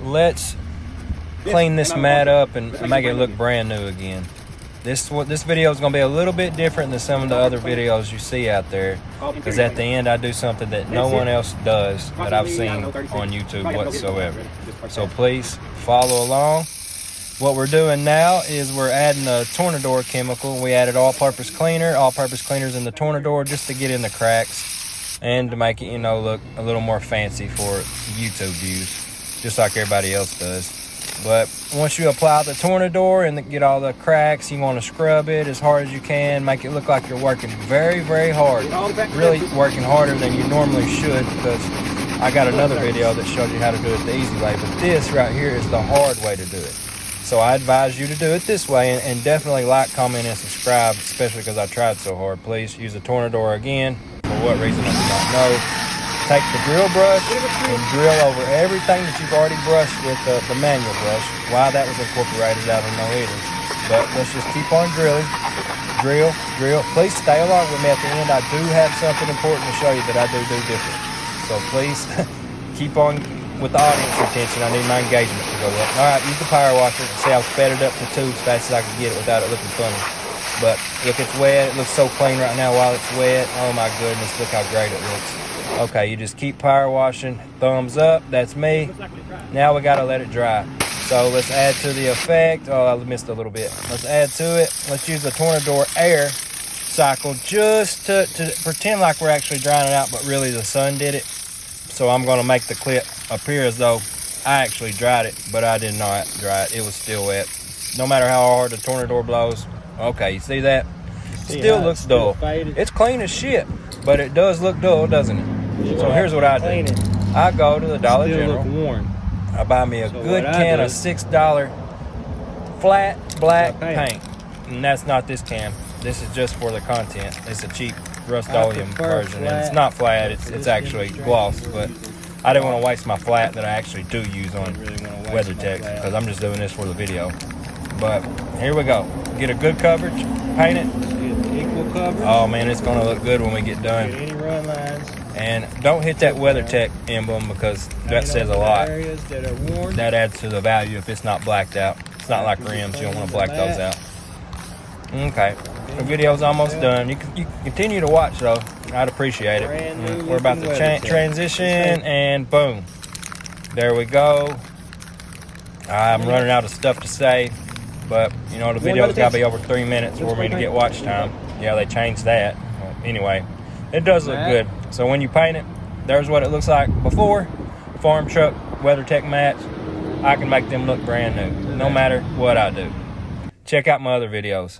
let's clean this mat up and make it look brand new again. This video is going to be a little bit different than some of the other videos you see out there, because at the end I do something that no one else does that I've seen on YouTube whatsoever. So please follow along. What we're doing now is we're adding a Tornador chemical. We added all-purpose cleaner. All-purpose cleaners in the Tornador just to get in the cracks and to make it, look a little more fancy for YouTube views, just like everybody else does. But once you apply the Tornador and get all the cracks, you want to scrub it as hard as you can, make it look like you're working very, very hard, really working harder than you normally should, because I got another video that shows you how to do it the easy way, but this right here is the hard way to do it. So I advise you to do it this way, and definitely like, comment, and subscribe, especially because I tried so hard. Please use the Tornador again. For what reason, I do not know. Take the drill brush and drill over everything that you've already brushed with the manual brush. Why that was incorporated, I don't know either. But let's just keep on drilling. Drill, drill. Please stay along with me at the end. I do have something important to show you that I do different. So please keep on with the audience attention. I need my engagement to go up. All right, use the power washer. See, I've sped it up to 2 as fast as I can get it without it looking funny. But look, it's wet. It looks so clean right now while it's wet. Oh my goodness, look how great it looks. Okay, you just keep power washing. Thumbs up. That's me. Now we gotta let it dry. So let's add to the effect. Oh, I missed a little bit. Let's add to it. Let's use the Tornador air cycle just to pretend like we're actually drying it out, but really the sun did it. So I'm going to make the clip appear as though I actually dried it, but I did not dry it. It was still wet. No matter how hard the Tornador blows. Okay, you see that? Still looks dull. It's clean as shit, but it does look dull, doesn't it? So here's what I do. I go to the Dollar General. I buy me a good can of $6 flat black paint. And that's not this can. This is just for the content. It's a cheap Rust-Oleum version, and it's not flat, it's actually gloss, but I didn't want to waste my flat that I actually do use on WeatherTech, because I'm just doing this for the video. But here we go. Get a good coverage, paint it. Equal coverage. Oh man, it's going to look good when we get done. Any run lines. And don't hit that WeatherTech emblem, because that says a lot. That adds to the value if it's not blacked out. It's not like rims, you don't want to black those out. Okay, the video's almost done. You can continue to watch though. I'd appreciate it. We're about to transition, and boom, there we go. I'm running out of stuff to say, but the video's got to be over 3 minutes for me to get watch time. Yeah, they changed that. Well, anyway, it does look good. So when you paint it, there's what it looks like before. Farm truck WeatherTech mats. I can make them look brand new, no matter what I do. Check out my other videos.